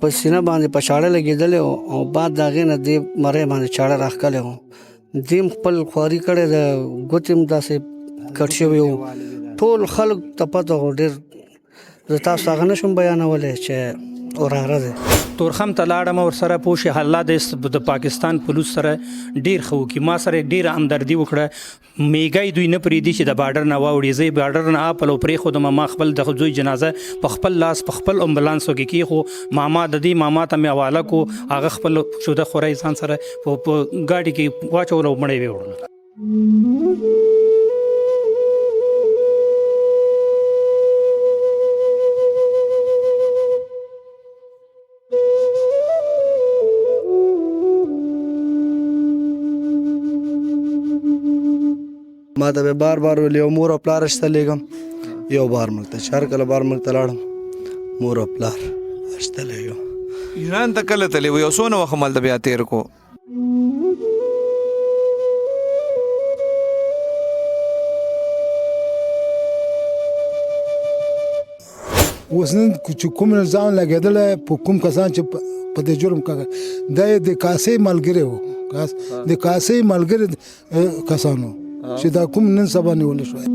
په سینه باندې په چاړه لګېدلی و او بعد د هغې نه دې مرۍ باندې چاړه راښکلی و. دې هم خپل خواري کړی د ګوتې هم داسې کټ شوي وو. ټول خلک ته پته وه. ډېر زه تاسو ته هغه نه شم بیانولی چې وراره دی. تورخم ته لاړم ورسره پوه شې الله د پاکستان پولیس سره ډېر ښه وکړي. ما سره ډېره همدردي وکړه. میږی دوی نه پرېږدي چې د باډر نه واوړي. زه یې باډر نه اپل او پرېښودم. ما خپل د زوی جنازه په خپل لاس په خپل امبولانسو کې کېښو. ماما د دې ماما ته مې حواله کو. هغه خپل شوده خوری ځان سره په ګاډي کې واچول او مړی ویې وړل. ما ته به بار بار ویل یو مور او پلار شته لېږم، یو بار ملک ته چې هر کله بار ملک ته لاړم مور او پلار شته لېږم. ایران ته کله تللی و؟ یو څونه وخت همالته بیا تېر کو؟ اوس نن چې کوم نظام لګېدلی په کوم کسان چې په دې جرم کاږه دا یې د کاسې ملګری و. د کاسې ملګري کسانو چې دا کوم نن سبا نیول شوی.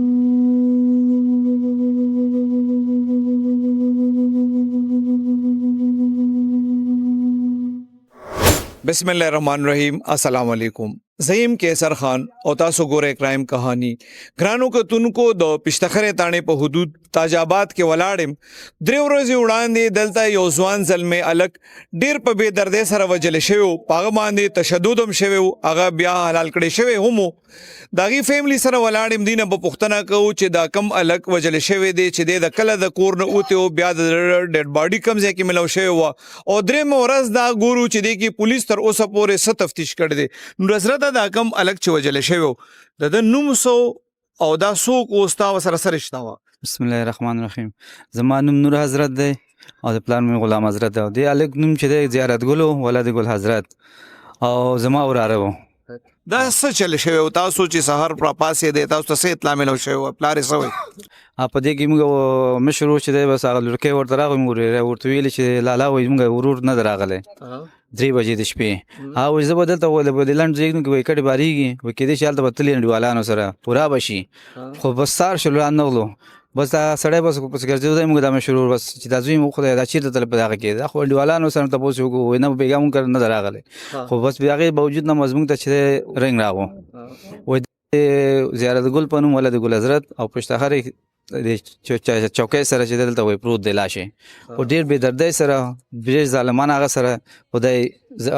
بسم الله الرحمن الرحیم. السلام علیکم. زیم کیسر خان او تاسو ګوره کرائم کہانی. ګرانو کتونکو د پشتخرې تاڼې په حدود تاج آباد کې ولاړم. درې ورځې وړاندې دلته یو ځوان زلمی الک ډیر په بې دردۍ سره وجل شوی و. په هغه باندې تشدد هم شوی و. هغه بیا حلال کړی شوی هم و. د هغې فیملی سره ولاړم. دې نه به پوښتنه کوو چې دا کم الک وجل شوی دی چې دی د کله د کور نه وتی و، بیا د ډیډ باډي کم ځای کې ملو شوی وه. او درېیمه ورځ دا ګورو چې دی کې پولیس تر اوسه پورې څه تفتیش کړی دی. نو حضرته دا کم الک چې وجل شوی و د ده نوم څه او دا څوک و ستا ورسره څه رشته وه؟ بسم الله الرحمن الرحیم. زما نوم نور حضرت دی او د پلار مې غلام حضرت دی. د الک نوم چې دی زیارت ګل و، ولد ګل حضرت، او زما وراره و. دا څه چل شوی و؟ تاسو چې سهار راپاسېدی تاسو ته څه اطلاع میلو شوی وه؟ پلار یې څه وایي؟ په دې کې موږ مشر و چې دی بس هغه لړکی ورته راغی. موږ ورته ویلې چې لالا وایي زموږ ورور نه دی راغلی 3 بجې د شپې. هغه وایي زه به دلته په دې لنډ ځای کې وایي کډې بارېږي، وایي کېدای شي هلته به تللي انډیوالانو سره پوره به شي. خو بس سهار شو را نه غلو. بس دا سړی بس پسې ګرځېدی موږ دا مشر ور بس چې دا زوی مو خدای دا چېرته تللی په دغه کې. دا خو انډیوالانو سره تپوس یې وکړو، وایي نه بېګا مونږ نه دی راغلی. خو بس بیا هغې باوجود نه زموږ ته چې رنګ راغو. وایي زیارت ګل په نوم ولد ګل حضرت او پشتخر چوکۍ سره چې دلته وایي پروت دی لاش یې. خو ډېر بې دردۍ سره ډېر ظالمانه هغه سره خدای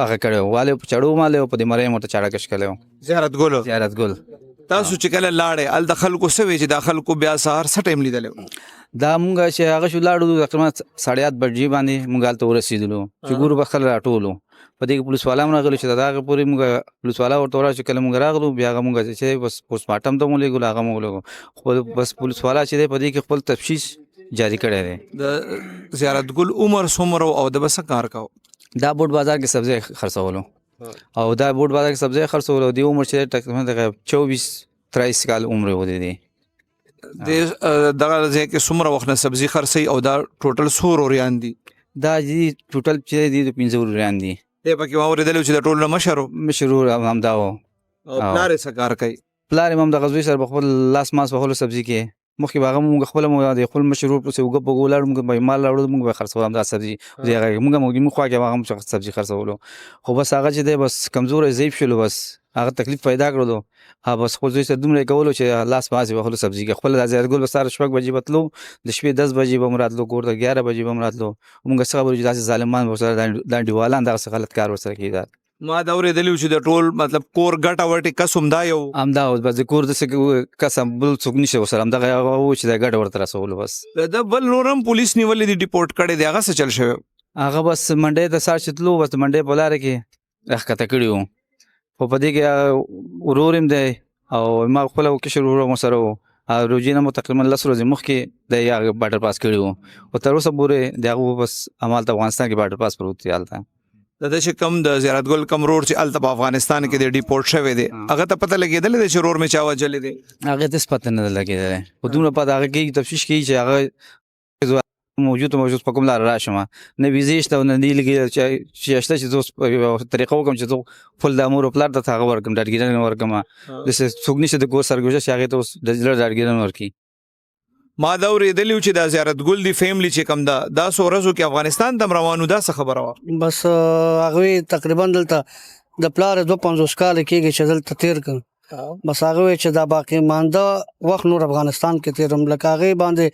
هغه کړی و. والې په چړو مالې و، په دې مرۍ ورته چاړه کش کړی و. زیارت ګل زیارت ګل. تاسو چې کله لاړې هلته خلکو څه وی چې دا خلکو بیا سهار څه ټایم لیدلی و؟ دا مونږ چې هغه شو لاړو تقریبا 8:30 بجې باندې مونږ هلته ورسېدلو چې ګورو به خلک راټولو. په دې کې پولیس والا هم راغلو چې تر هغې پورې مونږ پولیس والا ورته ورغلو چې کله مونږ راغلو بیا هغه مونږ چې بس پوسټمارټم ته مو لېږلو هغه مو ولېږو. خو بس پولیس والا چې دی په دې کې خپل تفتیش جاري کړی دی. د زیارت ګل عمر څومره او د به څه کار کوو؟ دا بوټ بازار کې سبزی خرڅولو او دا بوټ بازار کې سبزی خرڅولو. د عمر چې تقریبا 24-23 کال عمر و دی. دغه ځای کې څومره وخت نه سبزي خرڅوي او دا ټوټل څو وروریان دي؟ دا ټوټل چې دی 15 وروریان دي. دی پکې ما اورېدلی و چې د ټولو نه مشر و. مشر همدا و. او پلار یې څه کار کوي؟ پلار یې هم دغه زوی سره په خپل لاس ماس وهلو سبزي کې مخکې به هغه مونږ خپله مو د خپل مشر ورور پسې اوږه په اوږه ولاړو. مونږ به مال راوړو، مونږ به خرڅول همدا سبزي. مونږ هم زموږ خوا کې هغه هم سبزي خرڅولو. خو بس هغه چې دی بس کمزوری ضعیف شولو، بس هغه تکلیف پیدا کړلو. بس خپل زوی سره دومره یې کولو چې لاس ماس یې وهلو سبزي کې. خپله دا زیارت ګل به سهار 6 بجې به تلو، د شپې 10 بجې به م راتلو کور ته، 11 بجې به م راتلو. مونږ څه خبرو چې داسې ظالمان ورسره دا انډیوالان دغسې غلط کار ورسره کېده. ما دا اورېدلی و چې د ټول مطلب کور ګټه وټې کس همدا یو همدا و. بس د کور داسې کس بل څوک نشته ورسره، همدغه هغه و چې دا ګټه ورته رسولو. بس د بل نور هم پولیس نیولې دي، ډیپورټ کړی دی، هغه څه چل شوی؟ هغه بس منډۍ ته سهار چې تلو، بس د منډۍ په لاره کې راښکته کړي وو. خو په دې کې ورور هم دی او ما خپله کشر ورور هم ورسره و. روجي نه مو تقریبا 10 ورځې مخکې د هغه باډر پاس کړي وو. خو تر اوسه پورې د هغه بس همالته افغانستان کې باډر پاس پروت دی. هلته د ده چې کم د زیارت ګل کم رور چې هلته په افغانستان کې دی ډیپورټ شوی دی، هغه ته پته لګېدلی دی چې رور مې چا وجلی دی؟ هغې ته هېڅ پته نه ده لګېدلی. خو دومره پته هغه کېږي تفتیش کېږي چې هغه موجود په کوم لار راشم نه ویزې شته نه دی لګي چې شته چې زه په طریقه وکم چې زه خپل د مور پلار ته هغه ورکم ډاډګیرنه ورکم د څوک نشه د ګو سرګوشه چې هغه ته اوس د زړه ډاډګیرنه ورکي. ما دا اورېدلی و چې دا زیارت ګل دی فیملی چې کم ده دا څو ورځو کې افغانستان ته روانو دا څه خبره وه؟ بس هغوی تقریبا دلته د پلار 52 کاله کېږي چې دلته تېر کړ. بس هغه وی چې دا باقي مانده وخت نور افغانستان کې تیرم لکه هغه باندې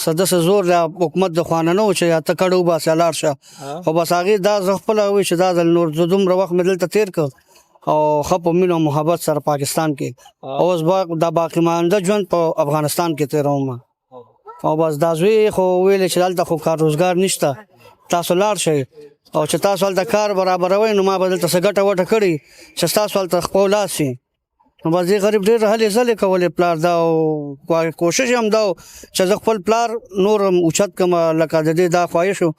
سدس زور د حکومت د خواننو چې یا تکړو با سالار شه او بس هغه دا خپل وی چې دا د نور دومره وخت مدل ته تیر ک او خپ مینو محبت سره پاکستان کې اوس دا باقي مانده ژوند په افغانستان کې تیروم او بس دا زوی خو ویل چې دلته خو کار روزګار نشته تاسو لار شئ او چې تاسو ولته کار برابروي نو ما بدل ته ګټه وټه کړی چې تاسو ولته خپل لاسي نو بس دې غریب ډېر هلې ځلې کولې پلار دا او کوشش هم دا چې زه خپل پلار نور اوچت کړم لکه د دې دا خواهش و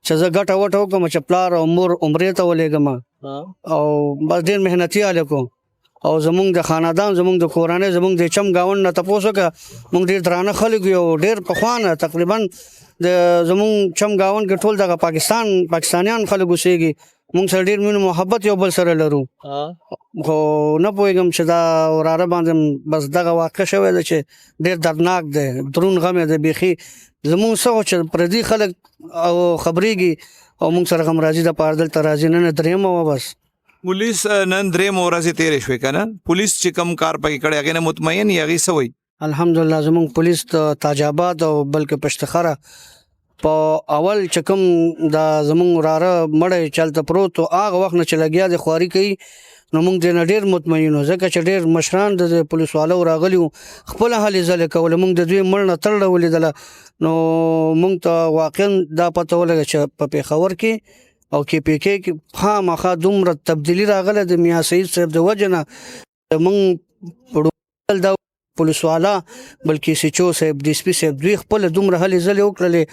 چې زه ګټه وټه وکړم چې پلار او مور عمرې ته ولېږم او بس ډېر محنتي هلک و او زمونږ د خاندان زمونږ د کورنۍ زمونږ د چم ګاونډ نه تپوس وکړه موږ ډېر درانه خلک یو ډېر پخوانه تقریبا د زمونږ چم ګاونډ کې ټول دغه پاکستانیان خلک اوسېږي موږ سره ډېر مینه محبت یو بل سره لرو خو نه پوهېږم چې دا وراره باندې بس دغه واقع شوی ده چې ډېر دردناک دی درون غم یې دی بیخي زمونږ څه چې پردي خلک او خبرېږي او موږ سره غم راځي دپاره دلته راځي نن درېیمه وه بس پولیس نن درېیمه ورځې تېرې شوې که نه پولیس چې کم کار پکې کړی هغې نه مطمئن یې هغې څه وایي؟ الحمدلله زمونږ پولیس د تاج آباد او بلکې پشتخره په اول چې کوم دا زمونږ وراره مړی چې هلته پروت و هغه وخت نه چې لګیا دی خواري کوي نو موږ دې نه ډېر مطمئن وو ځکه چې ډېر مشران د پولیس والو راغلي وو خپله هلې ځلې کوله موږ د دوی مړ نه تړله ولیدله نو موږ ته واقعا دا پته ولګه چې په پېښور کې او کې پی کې خامخا دومره تبدیلي راغله د میاں سعید صاحب د وجه نه موږ دا پولیس والا بلکې سیچو صاحب ډي اس پي صاحب دوی خپله دومره هلې ځلې وکړلې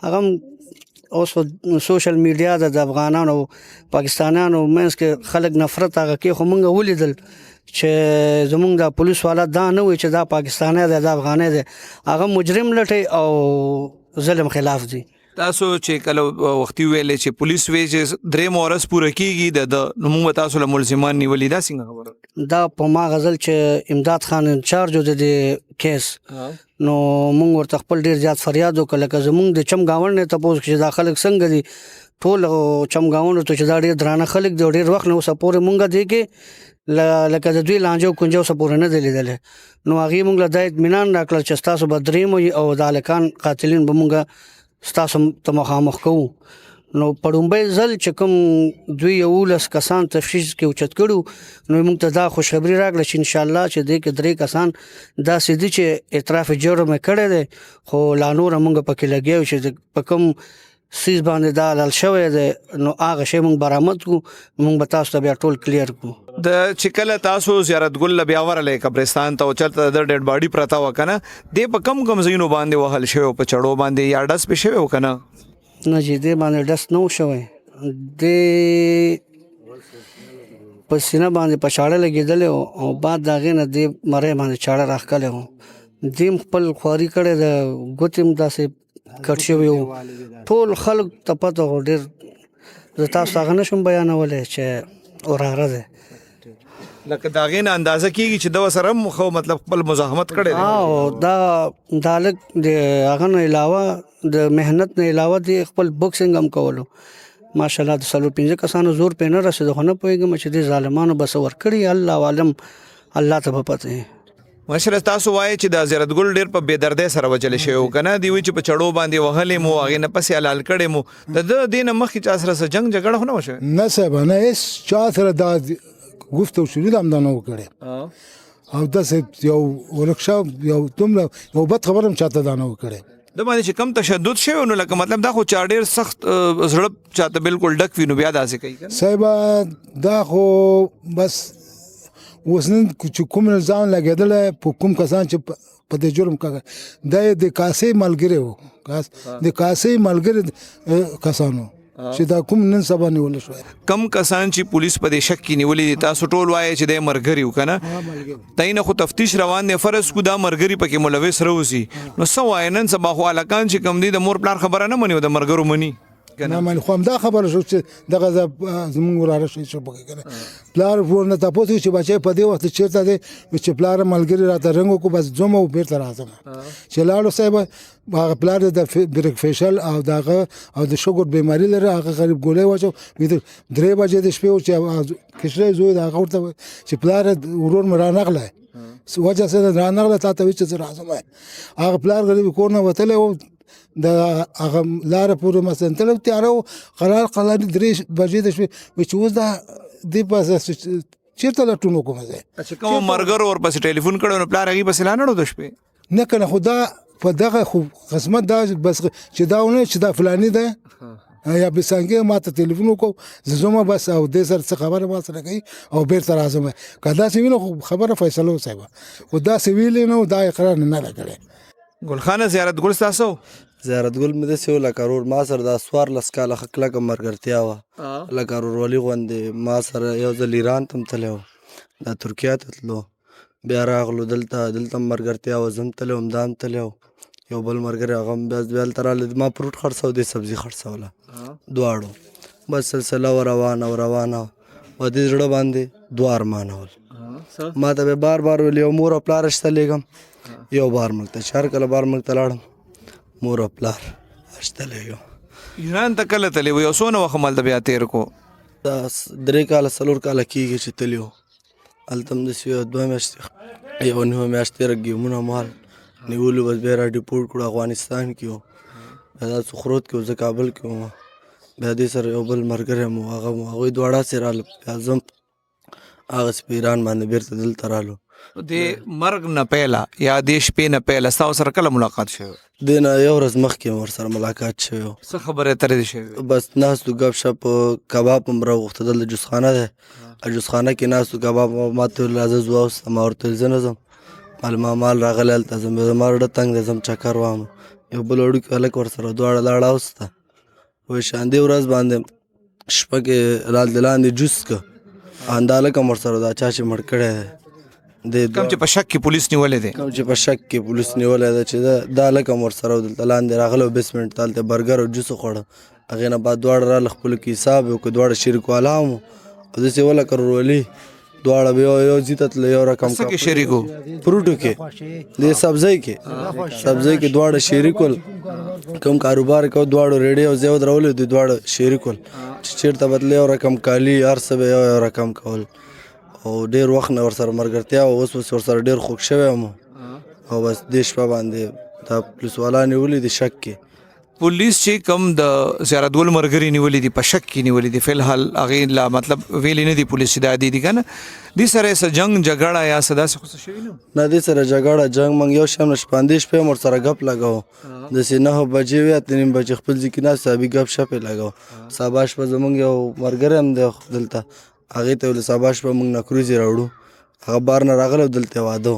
هغه اوس سوشل میډیا د افغانانو پاکستانیانو منځ کې خلک نفرت هغه کې خو موږ ولیدل چې زمونږ د پولیس والا دا نه وي چې دا پاکستانی دی دا افغانی دی هغه مجرم لټي او ظلم خلاف دی. تاسو چې کله وختي ویلې چې پولیس وی چې درېیمه ورځ پوره کېږي د نو موږ تاسو له ملزمان نیولي دا څنګه خبره؟ دا په ما غزل چې امداد خان انچارج و د دې کیس نو موږ ورته خپل ډېر زیات فریاد وکړه لکه زمونږ د چم ګاونډ نه تپوس چې دا خلک څنګه دي ټول چم ګاونډ ته چې دا ډېر درانه خلک دي ډېر وخت نه اوسه پورې مونږ دی کې لکه د دوی لانجه کنجه اوسه پورې نه دی لیدلی نو هغې موږ له دا اطمینان راکړل چې ستاسو به درېیم او د هلکان قاتلین به مونږ ستاسو ته مخامخ کوو نو په لومبی ځل چې کوم دوی 11 کسان تفتیش کې اوچت کړو نو موږ ته دا خوشخبري راکړه چې انشاءالله چې دې کې 3 کسان داسې دي چې اعتراف جرم یې کړی دی خو لا نوره موږ پکې لګیا چې په کوم سیز باندې دا حلال شوی دی نو هغه شی موږ برآمد کړو موږ به تاسو ته بیا ټول کلیر کړو. د چې کله تاسو زیارت ګل بیا ورغلې قبرستان ته او چېرته د ډیډ باډي پرته وه که نه دې په کم ځایونو باندې وهل شوی په چړو باندې یا ډس پې شوی و که نه؟ نه جی دې باندې ډس نه و شوی دې په سینه باندې په چاړه لګېدلی او بعد د هغې نه دې مرۍ باندې چاړه راښکلی و دې خپل خواري کړی د ګوتې هم داسې کټ شوي وو ټول خلک ته پته و ډېر زه تاسو هغه نه شم بیانولی چې وراره دی لکه د هغې نه اندازه کېږي چې ده ورسره هم خو مطلب خپل مزاحمت کړی دی او دا هلک د هغه نه علاوه د محنت نه علاوه د خپل بوکسینګ هم کولو ماشاءالله د 4-5 کسانو زور پې نه رسېده خو نه پوهېږم چې دې ظالمانو به څه ورکړي الله عالم الله ته به پته مشره تاسو وایي چې د زیارت ګل ډېر په بېدردۍ سره وجلې شوی و که نه دوی چې په چړو باندې وهلې مو هغې نه پسې حلال کړی مو د ده دې نه مخکې چا سره څه جنګ جګړه خو نه وه شوې؟ نه صاحب نه هېڅ چا سره دا گفت و شنید هم دا نه و کړی او داسې یو ورکشا یو دومره یو بد خبر هم چاته دا نه و کړی د باندې چې کم تشدد شوی نو لکه مطلب دا خو چا ډېر سخت زړه چاته بالکل ډک وي نو بیا داسې کوي که نه؟ صاحب دا خو بس اوس نن چې کوم الزام لګېدلی په کوم کسان چې په دې جرم دا یې د کاسې ملګری و د کاسې ملګري کسانو چې دا کوم نن سبا نیول شوی کم کسان چې پولیس په دې شک کې نیولې دي تاسو ټول وایي چې د مرګري وکنه تاینه خو تفتیش روان دی فرض کو دا مرګري پکې ملوث روسی نو سو وای نن سبا خو الکان چې کم دي د مور پلار خبره نه مني د مرګرو مني نه مانی خو همدا خبره شو چې دغه زمونږ وراره شو پکې کنه پلار ورنه تاسو چې بچي په دې وخت چیرته دی چې پلار ملګری راته رنګ کو بس زما او بیرته راځم چې لاړو صاحب هغه پلار د بریک فیشل او دغه او د شوګر بیماری لري هغه غریب ګولې واچو 3 بجې د شپې چې کښره زوی دا ورته چې پلار ورور مرا نغله وجه سره را نغله تاسو چې راځم هغه پلار غریب کور نه وتل او د هغه لار پورې مثلا تل تیارو قرار 3 بجې د شپې چې اوس دا د پاسه چیرته لټونو کوم ځای اچھا کوم مرګر اور پس ټلیفون کړو نو پلار هغه بس لانړو د شپې نه کنه خدا په دغه خو قسمت دا بس چې داونه چې دا فلانی ده یا به څنګه ما ته ټلیفون وکړ زما بس او د سر څه خبره ما سره کوي او بیرته راځم کدا سویل خبره فیصله صاحب او دا سویل نو دا اقرار نه لګړي ګلخانه زیارت ګل تاسو زیارت ګل مې د سیو لکارور ما سره د اسوار لسکاله خکله کوم مرګرتیا وا لکارور ولی غوندې ما سره یو ځل ایران تم تلو د ترکیه ته تلو بیا راغلو دلته مرګرتیا و زم تلو همدام تلو یو بل مرګر هغه بس بیا تراله ما فروټ خرڅاو د سبزي خرڅوله دواړو بس سلسله روانه و دې زړه باندې دوار مانول ما ته بار ویل یو مور او پلار شته لګم یو بار ملته چار کله بار ملته لاړم مور او پلار اشته لګم ایران ته کله تللی و یو څونه وخت مالته بیا تیر کو دا 3 کاله 4 کاله کېږي چې تللی و هلته هم داسې یو 2 میاشتې یو 9 میاشتې تېره ګیمونه مال نیولو بس بیا را ډیپورټ کړو افغانستان کې و بیا دا سخروت کې و زه کابل کې وم بیا دې سره یو بل ملګری هم و هغوی دواړه هسې راغله بیا زه هم هغسې په ایران باندې بیرته دلته رالو د مرګ نه پهله یا د شپې نه پهله ستاسو سره کله ملاقات شوی دې نه یو ورځ مخکې ورسره ملاقات شوی و څه خبره ترې دې شوی بس ناستو گپ شپ کباب هم راغوښته دلته جوسخانه ده جوسخانه کې ناستو کباب ما ته ویل راځه زه واوسته ما ورته ویل زه نه ځم مال راغلی هلته ځم زما زړه تنګ دی ځم چکر وام یو بل وړوکی هلک ورسره دواړه لاړه اوسته وایي شاندې ورځ باندې شپه کې لاندې جوس که همدا هلک هم ورسره دا چا چې مړ کړی دی کم چې په شک کې پولیس نیولې دی کوم چې په شک کې پولیس نیولی ده چې دا هلک هم ورسره دلته لاندې راغلی و بیسمنټ ته هلته برګر او جوس وخوړه هغې نه بعد دواړه راله خپلو کې حساب یې وکړو دواړه شریک والا هم او داسې ولکه ورولي دواړه به یو ځي ته تلل یو رقم څه کې شریک و فروټو کې د سبزۍ کې دواړه شریک ول کوم کاروبار کوو دواړو ریډي او زه ودرولې دوی دواړه شریک ول چې چېرته به تللی یو رقم کالي هر څه به یو رقم کول او ډېر وخت نه ورسره ملګرتیا او اوس ورسره ډېر خوږ شوی یم او بس دې شپه باندې دا پولیس والا نیولي دي شک کې پولیس چې کم د زیارت ګل مرګري نیولې دي په شک کې نیولې دي فلحال هغې لا مطلب ویلې نه دي پولیس چې دا دي که نه دې سره یې څه جنګ جګړه یا څه داسې خو څه شوي نه دې سره جګړه جنګ منګ یو شام نه شپاندې شپې هم ورسره ګپ لګاو داسې 9 بجې وې 3 بجې خپل ځای کې ناست ابي ګپ شپ یې لګاو سبا شپه زمونږ یو ملګری هم دی دلته هغې ته ویل سبا شپه موږ نکروزې راوړو هغه بار نه راغلی او دلته واده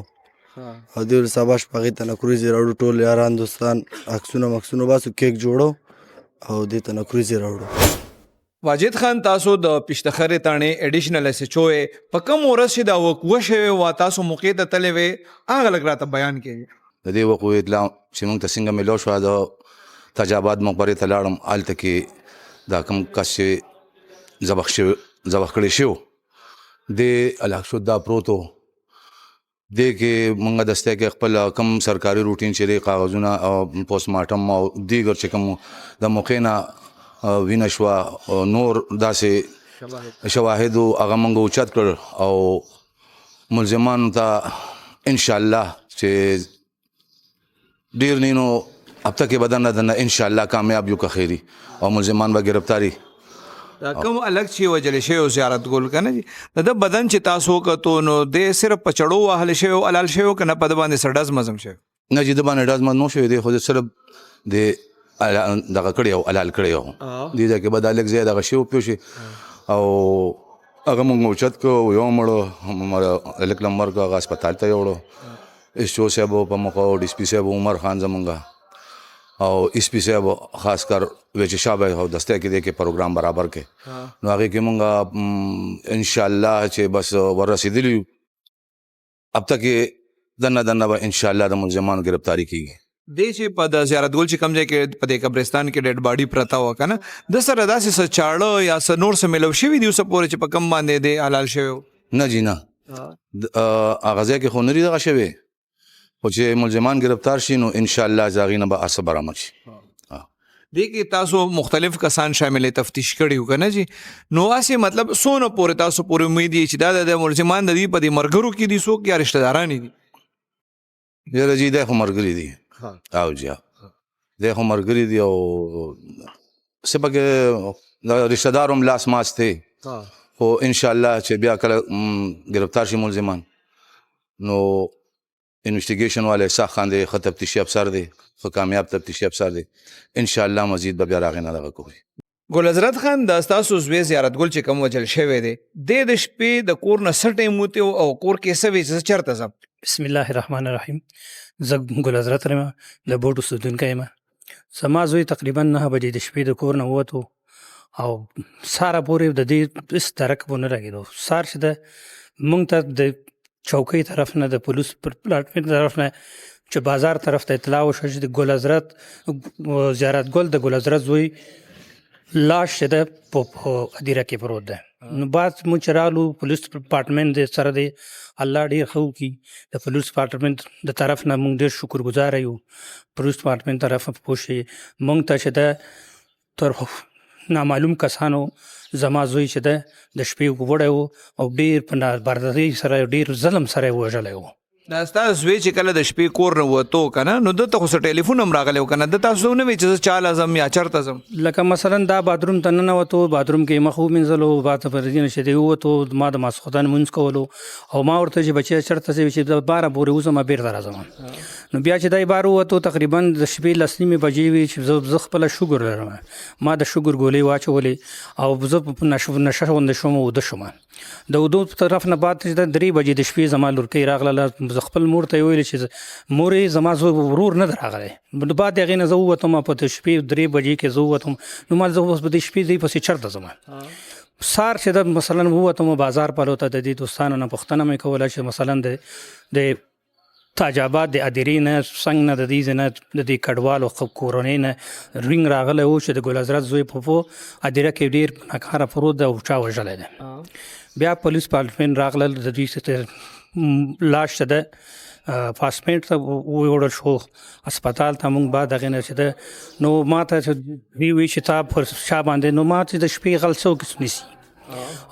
او دې ویل سبا شپه هغې ته نکروزې راوړو ټول یاران دوستان عکسونه مکسونه باسو کیک جوړو او دې ته نکروزې راوړو واجد خان تاسو د پشتخرې تاڼې اډیشنل ایس ایچ او په کوم ورځ چې دا وقوع شوې وه تاسو موقع ته تللی وې هغه لږ راته بیان کړئ د دې وقوع اطلاع چې موږ ته څنګه میلاو شوه د تاج آباد مقبرې ته لاړم هلته کې دا کوم کس چې ذبح کړی شو دې هلاک شو دا پروت و دې کې موږ دسته کې خپل کم سرکاري روټین چې دی کاغذونه او پوسټ مارټم او دیګر چې کوم د موقع نه وینه شوه نور داسې شواهدو هغه موږ اوچت کړ او ملزمانو ته انشاءالله چې ډېر نه نو هفته کې بدن نه انشاءالله کامیاب یو که خیري او ملزمان به گرفتاری دا کوم الګ چې وجل شوی زیارت ګل کنه جی د بدن چې تاسو کتو نو د صرف پچړو وهل شوی او علال شوی کنه په باندې سړز مزم شوی نه چې د باندې ډاز مزم نو شوی دی خو صرف د دغه کړی او علال کړی او دې ځکه به د الګ زیاده غشي او پیوشي او هغه موږ اوچت کو یو مړو الګ لمر کو هغه هسپتال ته یوړو ایسو صاحب په مخ او ډي سي پي صاحب عمر خان زمونږه او اس پی صاحب خاص کر وچ شابه او دسته کې دې کې پروګرام برابر کې نو هغه کې مونږه ان شاء الله چې بس ورسېدلی اب تک دنه به ان شاء الله د ملزمانو گرفتاری کیږي د چې په د زیارت ګل چې کم ځای کې په دې قبرستان کې ډیډ باډي پرتا و کنه د سره داسې څه چاړه یا څه نور څه ملو شوي دي اوس پورې چې په کم باندې دی حلال شوی نه جی نه هغه ځای کې خو نری دغه شوی خو چې ملزمان گرفتار شي نو ان شاء الله زاغینه به اثر برآمد شي دې کې تاسو مختلف کسان شامل تفتیش کړي کنه جی نو واسه مطلب سونه پورې تاسو پورې امید دي چې دا د ملزمان د دې په دې مرګرو کې دي څوک یا رشتہ داران دي یاره جی د مرګري دي او جی د مرګري دي او سبګه د رشتہ دارم لاس ماسته خو ان شاء الله چې بیا کله گرفتار شي ملزمان نو انویسټیګیشن والے صاحب خان دې خط تفتیشي افسر دې خو کامیاب تفتیشي افسر دې ان شاء الله مزید به بیا راغی نه دغه کوي ګل حضرت خان د تاسو زوی زیارت ګل چې کوم وجل شوی دی د شپې د کور نه سټې موته او کور کې سوي چې چرته زم بسم الله الرحمن الرحیم زه ګل حضرت رحمه د بوټو سودونکی یم زما زوی تقریبا 9 بجې د شپې د کور نه ووتو او ساره پورې د دې هېڅ درک ونه لګېدو سار چې د مونږ ته د چوکۍ طرف نه د پولیس پر پلاټفارم طرف نه چې بازار طرف ته اطلاع وشوه چې د ګل حضرت زیارت ګل د ګل حضرت زوی لاش چې ده په هدیره کې پروت ده نو بعد مونږ چې رالو پولیس ډپارټمنټ د سره دی الله ډېر ښه وکړي د پولیس ډپارټمنټ د طرف نه مونږ ډېر شکرګزاره یو پولیس ډپارټمنټ طرف پوه شي مونږ ته چې ده تر نامعلوم کسانو زما زوی چې ده د شپې وړی و او ډېر په نابردارۍ سره ډېر ظلم سره یې وژلی و دا ستاسو زوی چې کله د شپې کور نه وته کنه نو دته خو ټلیفون هم راغلی کنه د تاسو نه وی چې چاله زم یا چرته زم لکه مثلا دا باتروم ته نه وته باتروم کې مخ ومنځلو بات پر دې نشه دی وته ما د ماسخدان مونږ کولو او ما ورته چې بچي چرته چې د 12 پورې وزم بیرته راځم نو بیا چې دای بارو وته تقریبا د شپې لسنیمه بجې وی چې زه خپل شوګر لرم ما د شوګر ګولې واچولې او زه په نشه وند شوم او د شوم د ودو طرف نه بعد چې 3 بجې د شپې زما لورکې راغله خپل مور ته ویل چې مورې زما زو ورور نه راغلی بعد هغې نه زه ووتم په شپې 3 بجې کې زه ووتم نو ما زه اوس په دې شپې دې پسې چرته ځم سار چې د مثلا ووتم بازار پلو ته د دې دوستانو نه پوښتنه مې کوله چې مثلا د تاج آباد د ادیرې نه څنګه نه د دې نه د دې کډوالو کورنۍ نه رینګ راغلی و چې د ګل حضرت زوی په ادیره کې ډېر ناکاره پروت ده او چا وژلی ده بیا پولیس ډپارټمنټ راغلل د دوی لاش ته ده فاسپینټ ته ووړل شو هسپتال ته مونږ بعد هغې نه چې ده نو ما ته وی چې تا پر شا باندې نو ما چې د شپې غل څوک نیسي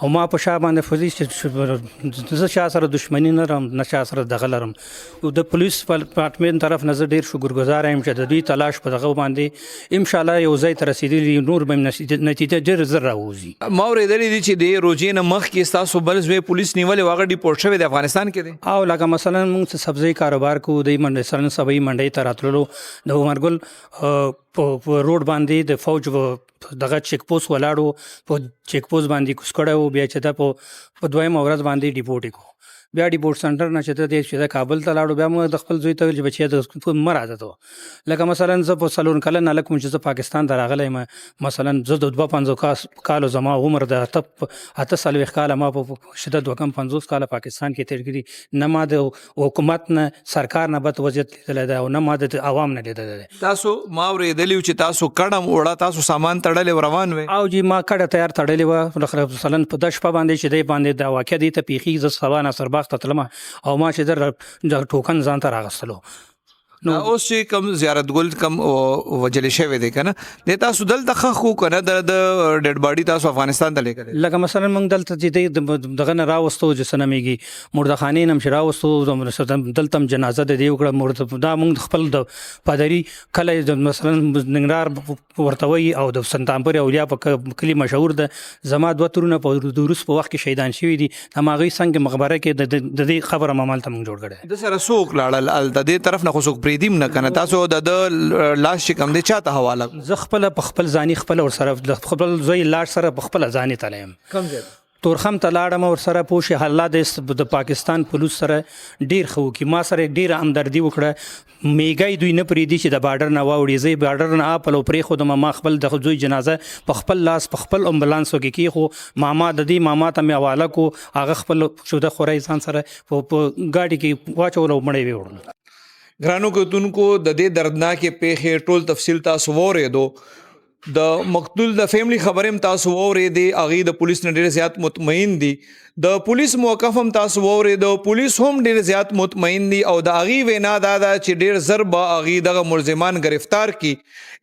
او ما په شا باندې فوزي چې زه چا سره دښمني نه لرم نه چا سره دغه لرم او د پولیس ډپارټمنټ طرف نه زه ډېر شکرګزاره یم چې د دوی تلاش په دغه باندې انشاءالله یو ځای ته رسېدلي نور به نتیجه ډېر زر راوځي ما اورېدلی دي چې د روجې نه مخکې ستاسو بل زوی پولیس نیولې و هغه ډیپورټ شوی د افغانستان کې دی او لکه مثلا موږ سبزی کاروبار کوو د منډې سره سبزی منډۍ ته راتللو د عمرګل په روډ باندې د فوج دغه چیک پوسټ ولاړو په چیک پوسټ باندې کوس کړو بیا چې دا په دویمه ورځ باندې ډیپورټ کو بیا ډیپورټ سنټر نه چې د کابل ته لاړو بیا موږ د خپل زوی ته ویل چې بچی د مراد ته لکه مثلا زه په سلون کله نه لکه چې پاکستان ته راغلی یم مثلا زه د 52 کالو زما عمر د 48 کاله ما په شدت 50 کاله پاکستان کې تیر کړي نه ما د حکومت نه سرکار نه بد وضعیت لیدلی ده او نه ما د عوام نه لیدلی ده تاسو ما اورېدلی چې تاسو کډم وړه تاسو سامان تړلی روان وې او جی ما کډه تیار تړلی وه مثلا په 10 شپه باندې چې دی باندې دا واقع دی ته پیښي زه سبا ناصر باغ ته تلم او ما چې د ټوکن ځان ته راغستلو اوس چې کم زیارت ګل کم وجل شوی دی کنه د تاسو دلته خو کنه د ډیډ باډي تاسو افغانستان ته لیکل لکه مثلا موږ دلته چې دغه نه راوستو چې سنمېږي مردخانې نم چې راوستو دلته جنازه د دی وکړه مرده دا موږ خپل د پادری کله مثلا ننګرهار ورته وي او د سنتامپر اولیا په کلی مشهور ده زما 2 ترونه په روس په وخت کې شهیدان شوي دي هماغې څنګه مقبره کې د دې خبره ممالته موږ جوړ کړی د سره څوک لاړل د دې طرف نه خو څوک پریدیم نه کنه تاسو د لاش چې کم دی چاته حواله زه خپل په خپل ځاني خپل ور سره د خپل زوی لاش سره په خپل ځاني تلم کم ځای تورخم ته لاړم ورسره پوه شي الله د پاکستان پولیس سره ډېر ښه وکړي. ما سره ډېره همدردي وکړه. میږی دوی نه پرېږدي چې د باډر نه واوړي. زه باډر نه اپل او پرېښودم. ما خپل د زوی جنازه په خپل لاس په خپل امبولانسو کې کېښو. ماما د دې ماما ته مې حواله کو. هغه خپل شوده خوری ځان سره په ګاډي کې واچول او مړی یې وړل. ګرانو کتونکو د دې دردناکې پیښې ټول تفصیل تاسو واورېدو. د مقتول د فیملی خبرې تاسو واورېدې. هغې د پولیس نه ډېر زیات مطمئن دي. د پولیس موقف هم تاسو واورېدو. پولیس هم ډېر زیات مطمئن دي او د هغې وینا دا ده چې ډېر زر به هغې دغه ملزمان گرفتار کړي.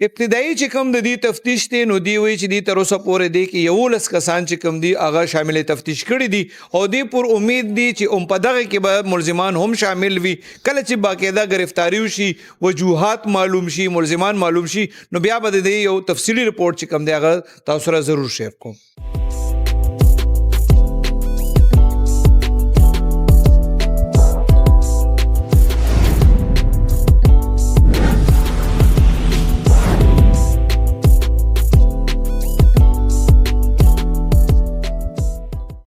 ابتدایي چې کوم د دې تفتیش دی نو دی وایي چې دې تر اوسه پورې دی کې 11 کسان چې کوم دي هغه شامل تفتیش کړي دي او دې پر امید دي چې په دغه کې به ملزمان هم شامل وي. کله چې باقاعده گرفتاری وشي وجوهات معلوم شي ملزمان معلوم شي نو بیا به د دې یو تفصیلی رپورټ چې کوم دی هغه تاسو سره ضرور شیر کوم.